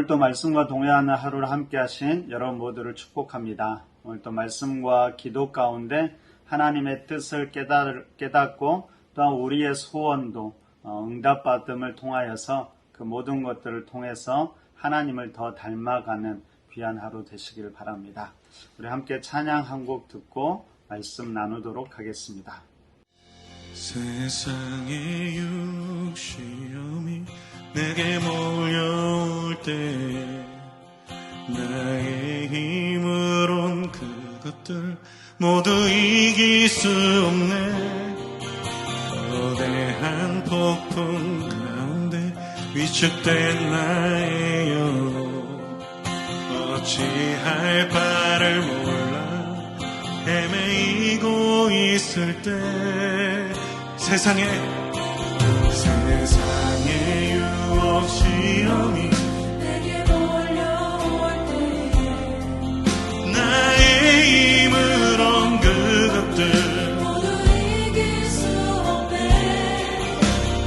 오늘도 말씀과 동행하는 하루를 함께 하신 여러분 모두를 축복합니다. 오늘도 말씀과 기도 가운데 하나님의 뜻을 깨닫고 또한 우리의 소원도 응답받음을 통하여서 그 모든 것들을 통해서 하나님을 더 닮아가는 귀한 하루 되시길 바랍니다. 우리 함께 찬양 한 곡 듣고 말씀 나누도록 하겠습니다. 세상의 육시험이 내게 몰려올 때 나의 힘으론 그것들 모두 이길 수 없네. 거대한 폭풍 가운데 위축된 나의 영 어찌할 바를 몰라 헤매이고 있을 때 세상의 유혹 시험이 내게 몰려올 때 나의 힘으론 그것들 모두 이길 수 없네.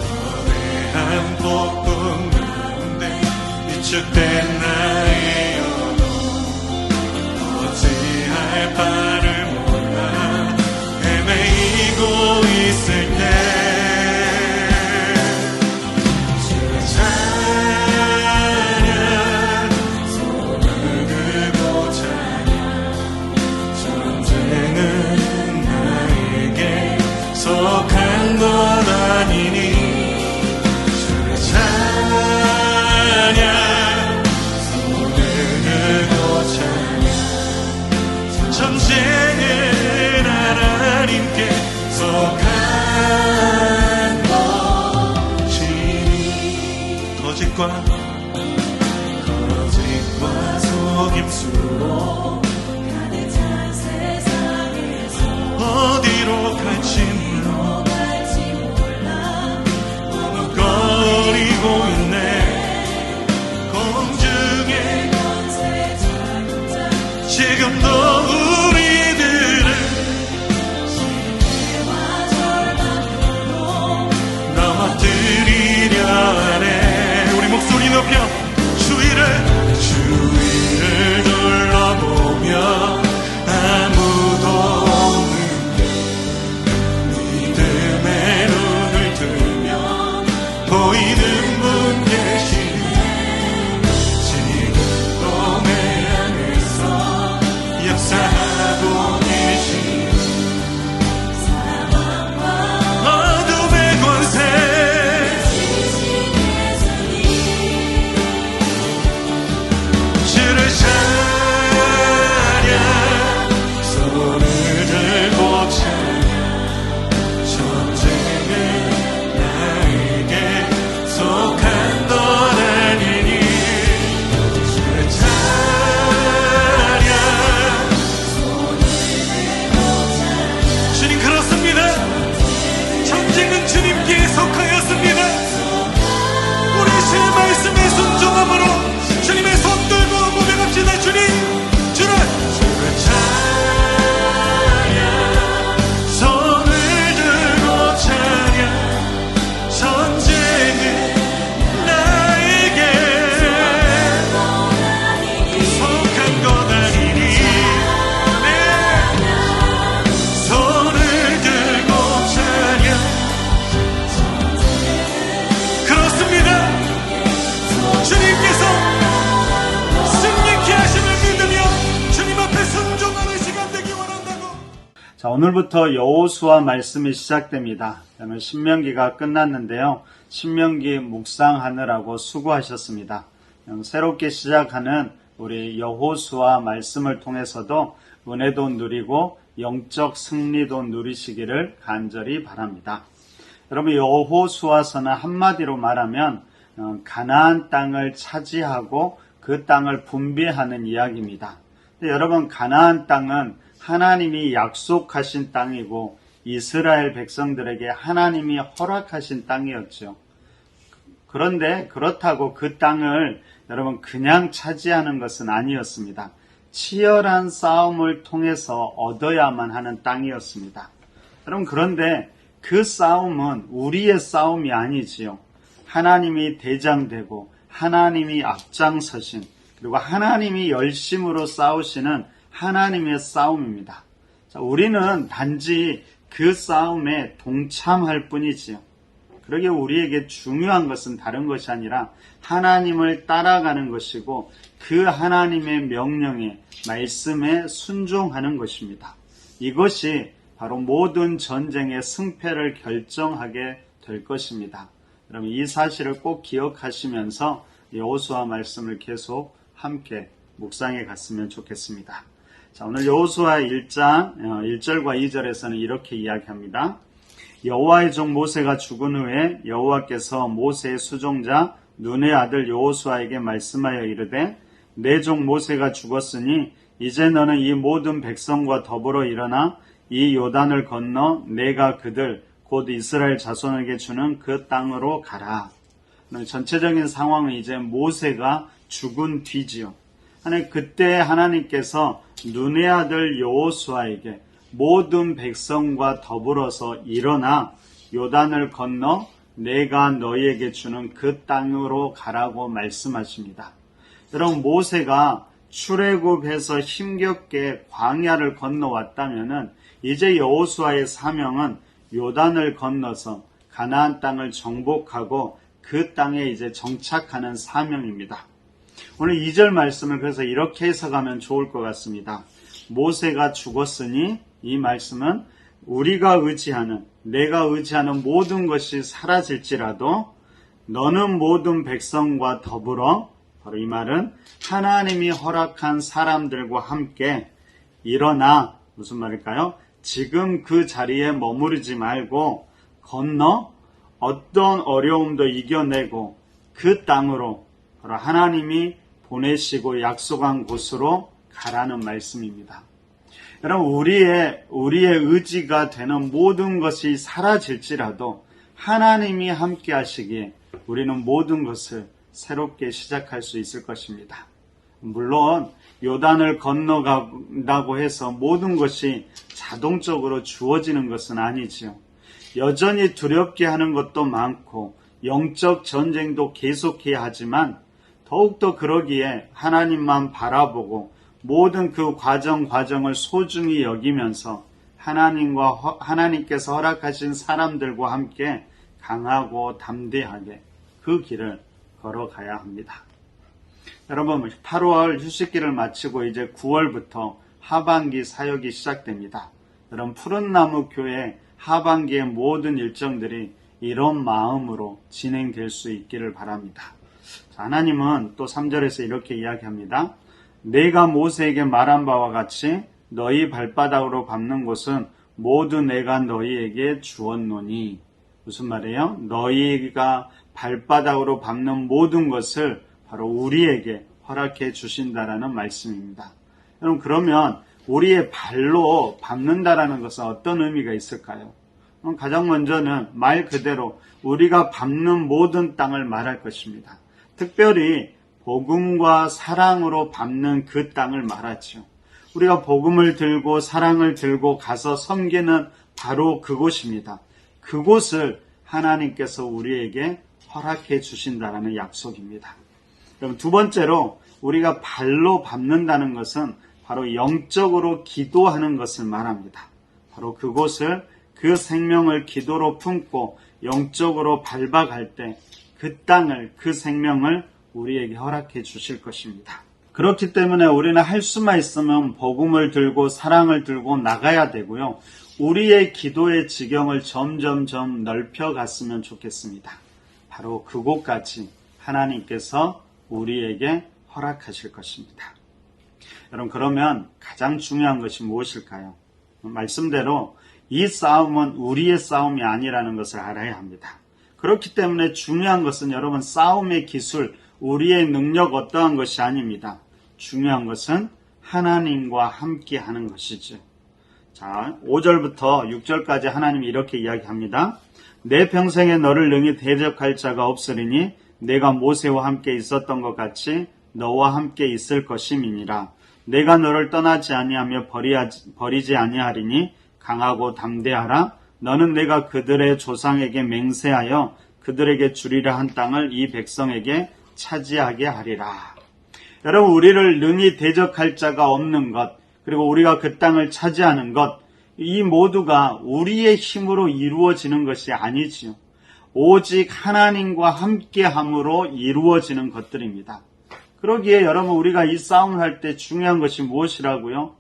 거대한 폭풍 가운데 위축된 나의 영 어찌할 바를 몰라 헤매이고 있을 때 속한 것 아니니 주의 찬양 손을 들고 찬양 전쟁은 하나님께 속한 것이니 거짓과 속임수로 가득 찬 세상에서 어디로 갈지 거리고 있네. 공중에 권세 자동자 지금도 우리들을 실패와 절망으로 넘어뜨리려 하네. 우리 목소리 높여 주위를 둘러보며 아무도 없는데 믿음의 눈을 들면 보이는 분 계시네. 지금도 내 안에서 역사하고 계시네. 사망과 어둠의 권세 지신 예수님 주를 찬양 손을 들고 찬양 전쟁은 나에게 속한 것 아니니 주의 찬양 주님 그렇습니다. 전쟁은 주님께 속하였습니다. 우리 주의 말씀에 순종함으로 주님의 손 들고 고백합시다. 주님 주를 찬양 손을 들고 찬양 전쟁은 나에게 속한 것 아니니 네. 손을 들고 찬양 그렇습니다. 주님께서 승리케 하심을 믿으며 주님 앞에 순종하는 시간 되기 원한다고. 자, 오늘부터 여호수아 말씀이 시작됩니다. 오늘 신명기가 끝났는데요. 신명기 묵상하느라고 수고하셨습니다. 새롭게 시작하는 우리 여호수아 말씀을 통해서도 은혜도 누리고 영적 승리도 누리시기를 간절히 바랍니다. 여러분, 여호수아서는 한마디로 말하면 가나안 땅을 차지하고 그 땅을 분배하는 이야기입니다. 근데 여러분, 가나안 땅은 하나님이 약속하신 땅이고 이스라엘 백성들에게 하나님이 허락하신 땅이었죠. 그런데 그렇다고 그 땅을 여러분 그냥 차지하는 것은 아니었습니다. 치열한 싸움을 통해서 얻어야만 하는 땅이었습니다. 여러분, 그런데 그 싸움은 우리의 싸움이 아니지요. 하나님이 대장되고 하나님이 앞장서신, 그리고 하나님이 열심으로 싸우시는 하나님의 싸움입니다. 자, 우리는 단지 그 싸움에 동참할 뿐이지요. 그러기에 우리에게 중요한 것은 다른 것이 아니라 하나님을 따라가는 것이고 그 하나님의 명령에, 말씀에 순종하는 것입니다. 이것이 바로 모든 전쟁의 승패를 결정하게 될 것입니다. 여러분, 이 사실을 꼭 기억하시면서 여호수아 말씀을 계속 함께 묵상해 갔으면 좋겠습니다. 자, 오늘 여호수아 1장 1절과 2절에서는 이렇게 이야기합니다. 여호와의 종 모세가 죽은 후에 여호와께서 모세의 수종자 눈의 아들 여호수아에게 말씀하여 이르되 내 종 모세가 죽었으니 이제 너는 이 모든 백성과 더불어 일어나 이 요단을 건너 내가 그들 곧 이스라엘 자손에게 주는 그 땅으로 가라. 전체적인 상황은 이제 모세가 죽은 뒤지요. 그때 하나님께서 눈의 아들 여호수아에게 모든 백성과 더불어서 일어나 요단을 건너 내가 너희에게 주는 그 땅으로 가라고 말씀하십니다. 여러분, 모세가 출애굽해서 힘겹게 광야를 건너왔다면은 이제 여호수아의 사명은 요단을 건너서 가나안 땅을 정복하고 그 땅에 이제 정착하는 사명입니다. 오늘 2절 말씀을 그래서 이렇게 해석하면 좋을 것 같습니다. 모세가 죽었으니 이 말씀은 우리가 의지하는, 내가 의지하는 모든 것이 사라질지라도 너는 모든 백성과 더불어, 바로 이 말은 하나님이 허락한 사람들과 함께 일어나, 무슨 말일까요? 지금 그 자리에 머무르지 말고 건너 어떤 어려움도 이겨내고 그 땅으로, 바로 하나님이 보내시고 약속한 곳으로 가라는 말씀입니다. 여러분, 우리의 의지가 되는 모든 것이 사라질지라도 하나님이 함께 하시기에 우리는 모든 것을 새롭게 시작할 수 있을 것입니다. 물론 요단을 건너간다고 해서 모든 것이 자동적으로 주어지는 것은 아니지요. 여전히 두렵게 하는 것도 많고 영적 전쟁도 계속해야 하지만 더욱더 그러기에 하나님만 바라보고 모든 그 과정을 소중히 여기면서 하나님께서 허락하신 사람들과 함께 강하고 담대하게 그 길을 걸어가야 합니다. 여러분, 8월 휴식기를 마치고 이제 9월부터 하반기 사역이 시작됩니다. 여러분, 푸른나무 교회 하반기의 모든 일정들이 이런 마음으로 진행될 수 있기를 바랍니다. 하나님은 또 3절에서 이렇게 이야기합니다. 내가 모세에게 말한 바와 같이 너희 발바닥으로 밟는 곳은 모두 내가 너희에게 주었노니. 무슨 말이에요? 너희가 발바닥으로 밟는 모든 것을 바로 우리에게 허락해 주신다라는 말씀입니다. 여러분, 그러면 우리의 발로 밟는다라는 것은 어떤 의미가 있을까요? 가장 먼저는 말 그대로 우리가 밟는 모든 땅을 말할 것입니다. 특별히 복음과 사랑으로 밟는 그 땅을 말하죠. 우리가 복음을 들고 사랑을 들고 가서 섬기는 바로 그곳입니다. 그곳을 하나님께서 우리에게 허락해 주신다는 약속입니다. 그럼 두 번째로 우리가 발로 밟는다는 것은 바로 영적으로 기도하는 것을 말합니다. 바로 그곳을, 그 생명을 기도로 품고 영적으로 밟아갈 때 그 땅을, 그 생명을 우리에게 허락해 주실 것입니다. 그렇기 때문에 우리는 할 수만 있으면 복음을 들고 사랑을 들고 나가야 되고요. 우리의 기도의 지경을 점점점 넓혀갔으면 좋겠습니다. 바로 그곳까지 하나님께서 우리에게 허락하실 것입니다. 여러분, 그러면 가장 중요한 것이 무엇일까요? 말씀대로 이 싸움은 우리의 싸움이 아니라는 것을 알아야 합니다. 그렇기 때문에 중요한 것은 여러분, 싸움의 기술, 우리의 능력 어떠한 것이 아닙니다. 중요한 것은 하나님과 함께 하는 것이죠. 자, 5절부터 6절까지 하나님이 이렇게 이야기합니다. 내 평생에 너를 능히 대적할 자가 없으리니 내가 모세와 함께 있었던 것 같이 너와 함께 있을 것임이니라. 내가 너를 떠나지 아니하며 버리지 아니하리니 강하고 담대하라. 너는 내가 그들의 조상에게 맹세하여 그들에게 주리라 한 땅을 이 백성에게 차지하게 하리라. 여러분, 우리를 능히 대적할 자가 없는 것, 그리고 우리가 그 땅을 차지하는 것, 이 모두가 우리의 힘으로 이루어지는 것이 아니지요. 오직 하나님과 함께함으로 이루어지는 것들입니다. 그러기에 여러분, 우리가 이 싸움을 할 때 중요한 것이 무엇이라고요?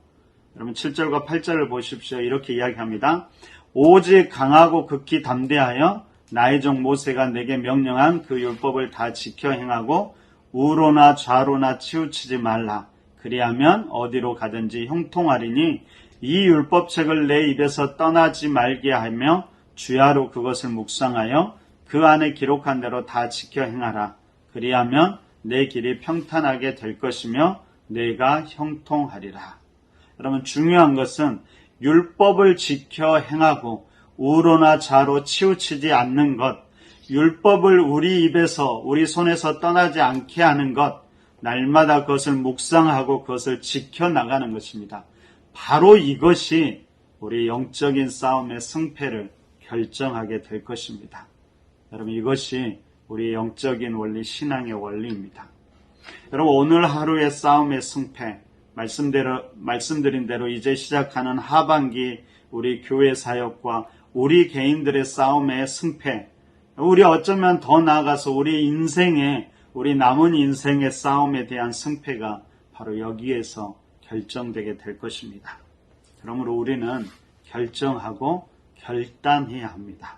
여러분 7절과 8절을 보십시오. 이렇게 이야기합니다. 오직 강하고 극히 담대하여 나의 종 모세가 내게 명령한 그 율법을 다 지켜 행하고 우로나 좌로나 치우치지 말라. 그리하면 어디로 가든지 형통하리니 이 율법책을 내 입에서 떠나지 말게 하며 주야로 그것을 묵상하여 그 안에 기록한 대로 다 지켜 행하라. 그리하면 내 길이 평탄하게 될 것이며 내가 형통하리라. 여러분, 중요한 것은 율법을 지켜 행하고 우로나 좌로 치우치지 않는 것, 율법을 우리 입에서 우리 손에서 떠나지 않게 하는 것, 날마다 그것을 묵상하고 그것을 지켜나가는 것입니다. 바로 이것이 우리 영적인 싸움의 승패를 결정하게 될 것입니다. 여러분, 이것이 우리 영적인 원리, 신앙의 원리입니다. 여러분, 오늘 하루의 싸움의 승패, 말씀드린 대로 이제 시작하는 하반기 우리 교회 사역과 우리 개인들의 싸움의 승패, 우리 어쩌면 더 나아가서 우리 남은 인생의 싸움에 대한 승패가 바로 여기에서 결정되게 될 것입니다. 그러므로 우리는 결정하고 결단해야 합니다.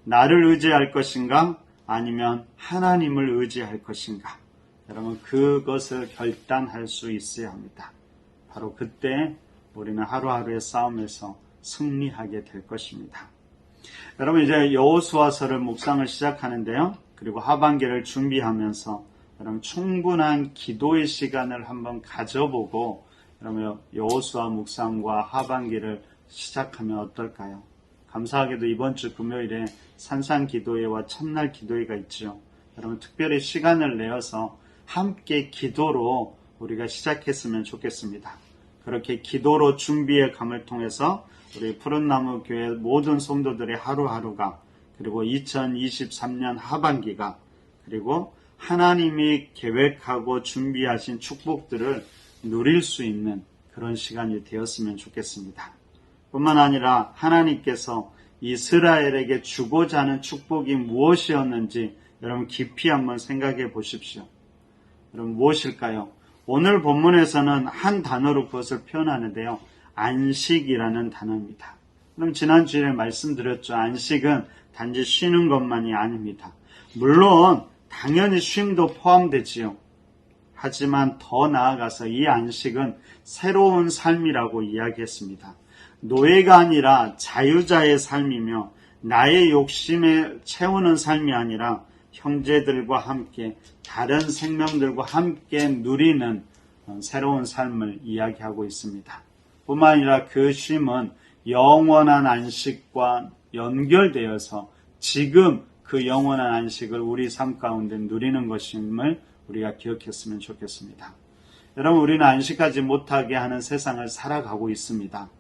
나를 의지할 것인가? 아니면 하나님을 의지할 것인가? 여러분, 그것을 결단할 수 있어야 합니다. 바로 그때 우리는 하루하루의 싸움에서 승리하게 될 것입니다. 여러분, 이제 여호수아서를 묵상을 시작하는데요. 그리고 하반기를 준비하면서 여러분 충분한 기도의 시간을 한번 가져보고 여러분 여호수아 묵상과 하반기를 시작하면 어떨까요? 감사하게도 이번 주 금요일에 산상기도회와 첫날 기도회가 있죠. 여러분 특별히 시간을 내어서 함께 기도로 우리가 시작했으면 좋겠습니다. 그렇게 기도로 준비의 감을 통해서 우리 푸른나무 교회 모든 성도들의 하루하루가 그리고 2023년 하반기가 그리고 하나님이 계획하고 준비하신 축복들을 누릴 수 있는 그런 시간이 되었으면 좋겠습니다. 뿐만 아니라 하나님께서 이스라엘에게 주고자 하는 축복이 무엇이었는지 여러분 깊이 한번 생각해 보십시오. 여러분 무엇일까요? 오늘 본문에서는 한 단어로 그것을 표현하는데요. 안식이라는 단어입니다. 그럼 지난주에 말씀드렸죠. 안식은 단지 쉬는 것만이 아닙니다. 물론 당연히 쉼도 포함되지요. 하지만 더 나아가서 이 안식은 새로운 삶이라고 이야기했습니다. 노예가 아니라 자유자의 삶이며 나의 욕심에 채우는 삶이 아니라 형제들과 함께 다른 생명들과 함께 누리는 새로운 삶을 이야기하고 있습니다. 뿐만 아니라 그 쉼은 영원한 안식과 연결되어서 지금 그 영원한 안식을 우리 삶 가운데 누리는 것임을 우리가 기억했으면 좋겠습니다. 여러분 우리는 안식하지 못하게 하는 세상을 살아가고 있습니다.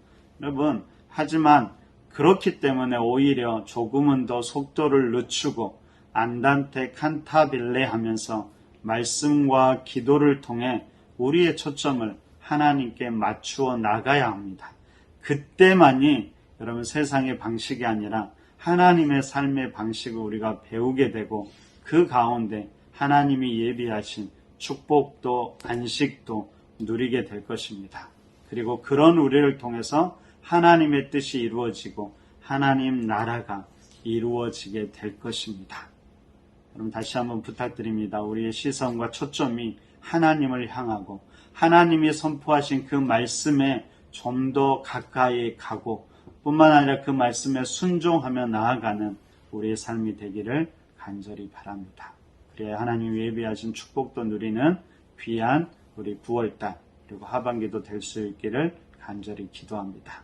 여러분 하지만 그렇기 때문에 오히려 조금은 더 속도를 늦추고 안단테 칸타빌레 하면서 말씀과 기도를 통해 우리의 초점을 하나님께 맞추어 나가야 합니다. 그때만이 여러분 세상의 방식이 아니라 하나님의 삶의 방식을 우리가 배우게 되고 그 가운데 하나님이 예비하신 축복도 안식도 누리게 될 것입니다. 그리고 그런 우리를 통해서 하나님의 뜻이 이루어지고 하나님 나라가 이루어지게 될 것입니다. 그럼 다시 한번 부탁드립니다. 우리의 시선과 초점이 하나님을 향하고 하나님이 선포하신 그 말씀에 좀 더 가까이 가고 뿐만 아니라 그 말씀에 순종하며 나아가는 우리의 삶이 되기를 간절히 바랍니다. 그래야 하나님이 예비하신 축복도 누리는 귀한 우리 9월달 그리고 하반기도 될 수 있기를 간절히 기도합니다.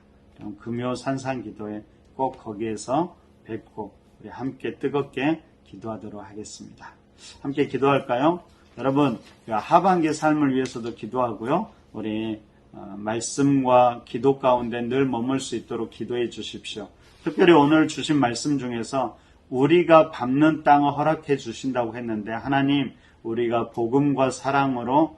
금요 산상기도에 꼭 거기에서 뵙고 우리 함께 뜨겁게 기도하도록 하겠습니다. 함께 기도할까요? 여러분 하반기 삶을 위해서도 기도하고요. 우리 말씀과 기도 가운데 늘 머물 수 있도록 기도해 주십시오. 특별히 오늘 주신 말씀 중에서 우리가 밟는 땅을 허락해 주신다고 했는데 하나님 우리가 복음과 사랑으로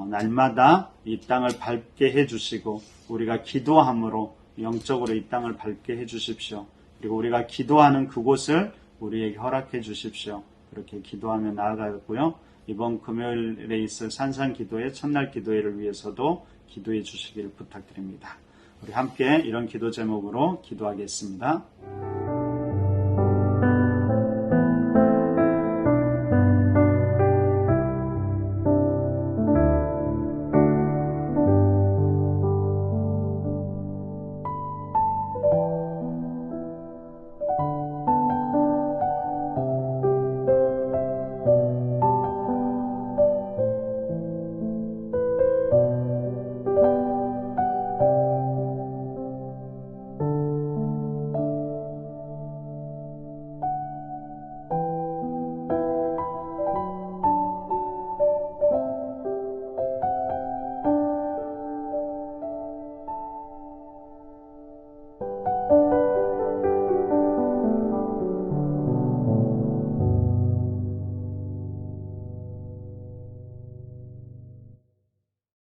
날마다 이 땅을 밟게 해주시고 우리가 기도함으로 영적으로 이 땅을 밟게 해주십시오. 그리고 우리가 기도하는 그곳을 우리에게 허락해 주십시오. 그렇게 기도하며 나아가고요. 이번 금요일에 있을 산상기도회 첫날 기도회를 위해서도 기도해 주시길 부탁드립니다. 우리 함께 이런 기도 제목으로 기도하겠습니다.